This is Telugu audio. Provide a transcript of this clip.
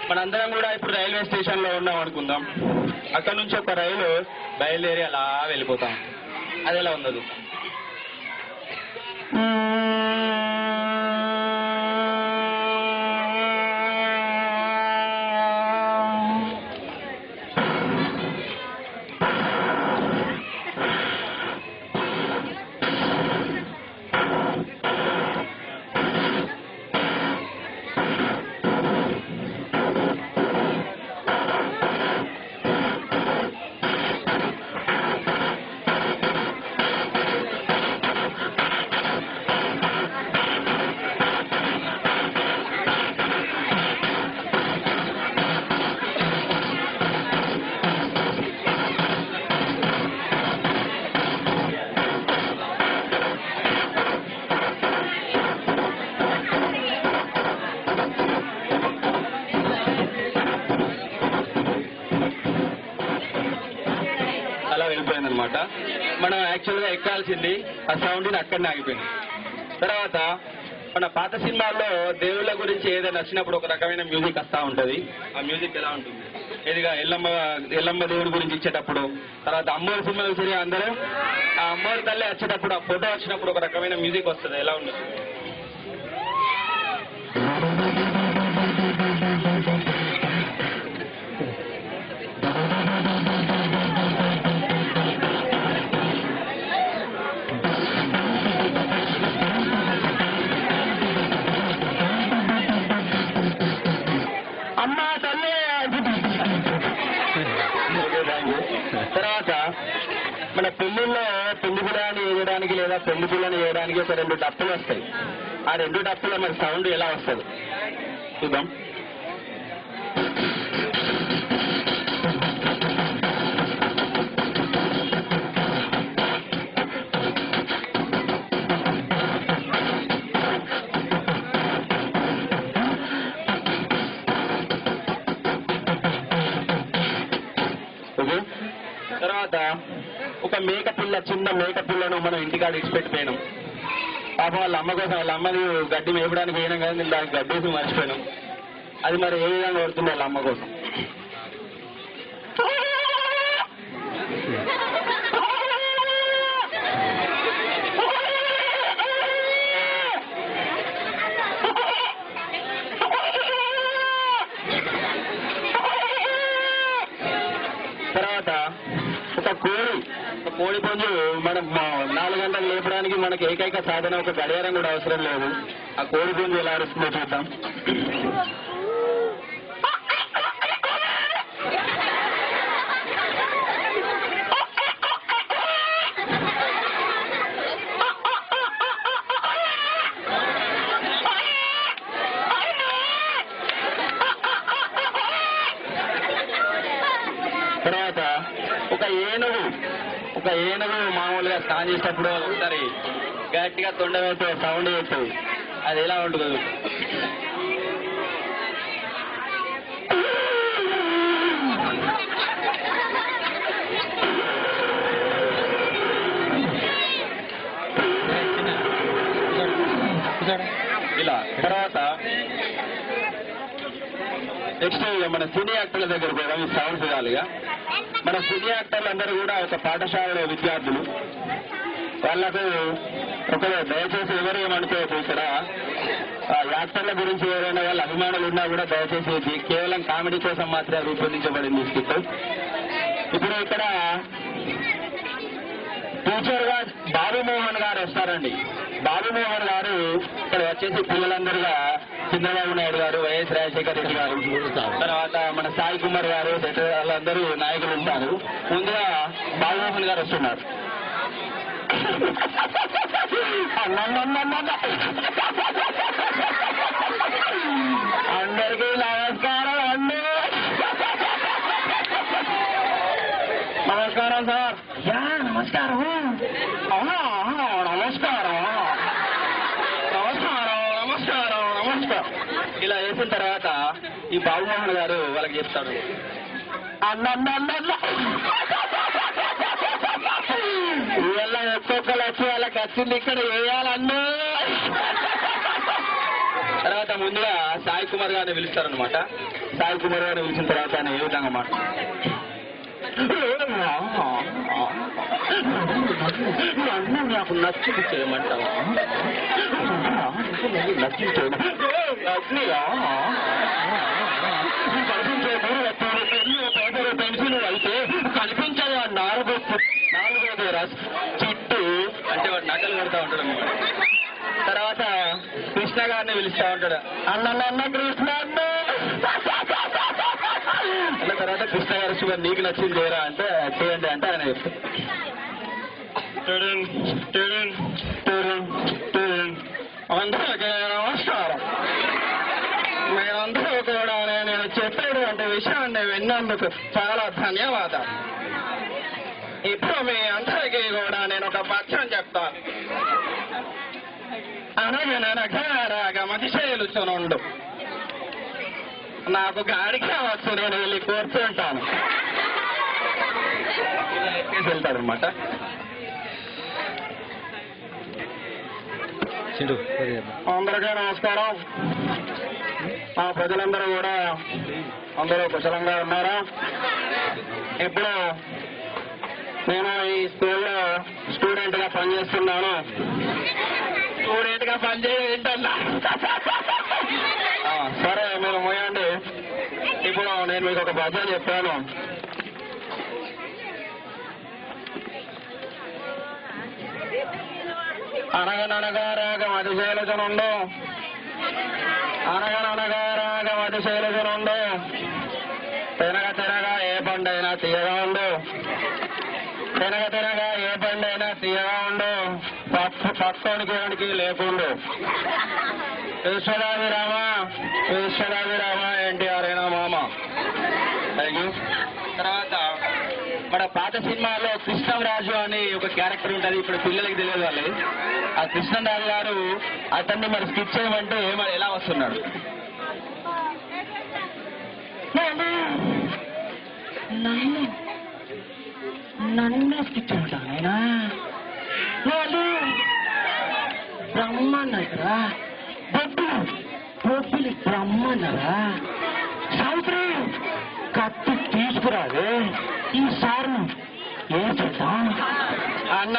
మనందరం కూడా ఇప్పుడు రైల్వే స్టేషన్లో ఉన్నాం అనుకుందాం. అక్కడ నుంచి ఒక రైలు బయలుదేరి అలా వెళ్ళిపోతాం. అది ఎలా ఉండదు. వెళ్ళిపోయిందనమాట. మనం యాక్చువల్గా ఎక్కాల్సింది ఆ సౌండ్ని అక్కడనే ఆగిపోయింది. తర్వాత మన పాత సినిమాల్లో దేవుళ్ళ గురించి ఏదైనా నచ్చినప్పుడు ఒక రకమైన మ్యూజిక్ వస్తూ ఉంటుంది. ఆ మ్యూజిక్ ఎలా ఉంటుంది, ఏదిగా ఎల్లమ్మ దేవుడి గురించి ఇచ్చేటప్పుడు, తర్వాత అమ్మవారి సినిమాలు సరే అందరూ ఆ అమ్మవారి తల్లి వచ్చేటప్పుడు, ఆ ఫోటో వచ్చినప్పుడు ఒక రకమైన మ్యూజిక్ వస్తుంది. ఎలా ఉంటుంది? తర్వాత మన పెళ్లిలో పెళ్లి పిల్లని వేయడానికి లేదా పెళ్లి పిల్లని వేయడానికి ఒక 2 డప్పులు వస్తాయి. ఆ 2 డప్పుల మరి సౌండ్ ఎలా వస్తుంది చూద్దాం. తర్వాత ఒక మేకపిల్ల, చిన్న మేకపిల్లను మనం ఇంటికాడ ఇచ్చిపెట్టిపోయినాం. పాపం వాళ్ళ అమ్మ కోసం, వాళ్ళ అమ్మని గడ్డి మేపడానికి పోయినాం కదా, నేను దానికి గడ్డేసి మర్చిపోయినాం. అది మరి ఏ విధంగా పడుతుంది వాళ్ళ అమ్మ కోసం? తర్వాత ఒక కోడి పుంజు మనం 4 గంటలు లేపడానికి మనకి ఏకైక సాధన ఒక గడియారం కూడా అవసరం లేదు. ఆ కోడి పుంజు ఎలా అరుస్తుందో చూద్దాం. తర్వాత ఒక ఏనుగు మామూలుగా స్నానం చేసేటప్పుడు ఒకసారి గట్టిగా తొండ వేస్తే సౌండ్ చేస్తుంది. అది ఎలా ఉంటుంది? ఇలా. తర్వాత నెక్స్ట్ మన సినీ యాక్టర్ల దగ్గర కూడా ఈ సౌండ్స్ వినాలిగా. మన సినీ యాక్టర్లు అందరూ కూడా ఒక పాఠశాలలో విద్యార్థులు. వాళ్ళకు ఒక దయచేసి ఎవరు ఏమనుకోవచ్చు, ఇక్కడ యాక్టర్ల గురించి ఎవరైనా వాళ్ళ అభిమానులు ఉన్నా కూడా దయచేసి కేవలం కామెడీ కోసం మాత్రమే రూపొందించబడింది ఈ స్కిట్. ఇప్పుడు ఇక్కడ టీచర్ గా బాబుమోహన్ గారు వస్తారండి. బాబుమోహన్ గారు ఇక్కడ వచ్చేసి పిల్లలందరుగా చంద్రబాబు నాయుడు గారు, వైఎస్ రాజశేఖర రెడ్డి గారు, తర్వాత మన సాయి కుమార్ గారు, వాళ్ళందరూ నాయకులు ఉంటారు. ముందుగా బాబుమోహన్ గారు వస్తున్నారు. అందరికీ నమస్కారం అండి. నమస్కారం సార్. నమస్కారం. నమస్కారం నమస్కారం నమస్కారం నమస్కారం. ఇలా వేసిన తర్వాత ఈ బాబుమోహన్ గారు వాళ్ళకి చెప్తాడు, ఇవాళ ఒక్కొక్కరు వచ్చి వాళ్ళకి వచ్చింది ఇక్కడ వేయాలన్నా తర్వాత ముందుగా సాయి కుమార్ గారిని పిలుస్తారనమాట. సాయి కుమార్ గారిని పిలిచిన తర్వాత ఆయన ఏ విధంగా మాట నన్ను నాకు నచ్చింది చేయమంటావా? నచ్చించేది పెన్సిల్ అయితే కనిపించదు. నాలుగోది చుట్టూ అంటే వాడు నగలు కడతా ఉంటాడు అన్నమాట. తర్వాత కృష్ణ గారిని పిలుస్తా ఉంటాడు. అన్న కృష్ణ అన్న. తర్వాత కృష్ణ గారు షుగర్ నీకు నచ్చింది లేరా అంటే చేయండి అంటే ఆయన చెప్తాడు. అందరికీ నమస్కారం. మీరందరూ కూడా నేను చెప్పాడు అంటే విషయాన్ని విన్నందుకు చాలా ధన్యవాదాలు. ఇప్పుడు మీ అందరికీ కూడా నేను ఒక పద్యం చెప్తాను. అనగనగా మతిశైలుచునుండు నాకు గాడికి వచ్చు, నేను వెళ్ళి కూర్చుంటాను. వెళ్తాడనమాట. అందరికీ నమస్కారం. మా ప్రజలందరూ కూడా అందరూ కుశలంగా ఉన్నారా? ఇప్పుడు నేను ఈ స్కూల్లో స్టూడెంట్ గా పనిచేస్తున్నాను. స్టూడెంట్ గా పనిచేయంటన్నా సరే మీరు మోయండి. ఇప్పుడు నేను మీకు ఒక పద్యం చెప్పాను. అనగననగారాగం అతిశైలజనుండు, అనగననగారాగం అతిశైలజనుండు, తినగ తినగా ఏ పండైనా తీయగా ఉండు, తినగ తినగా ఏ పండైనా తీయగా ఉండు, పక్కోనికి లేకుండు. విశ్వదాభిరామ విశ్వదాభిరామ ఎన్టీఆర్ అయినా మామ. Thank you. తర్వాత మన పాత సినిమాలో కృష్ణరాజు అని ఒక క్యారెక్టర్ ఉంటుంది. ఇప్పుడు పిల్లలకి తెలియదు వాళ్ళు. ఆ కృష్ణరాజు గారు అతన్ని మరి స్కిప్ చేయమంటే మరి ఎలా వస్తున్నాడు? నన్ను స్కిప్ చేయమంటాను అయినా వాళ్ళు బ్రహ్మన్నారా? బొబ్బిలి బ్రహ్మన్నారా? సావిత్రి కత్తి తీసుకురాదు ఈ సార్ను ఏం చేద్దాం? అన్న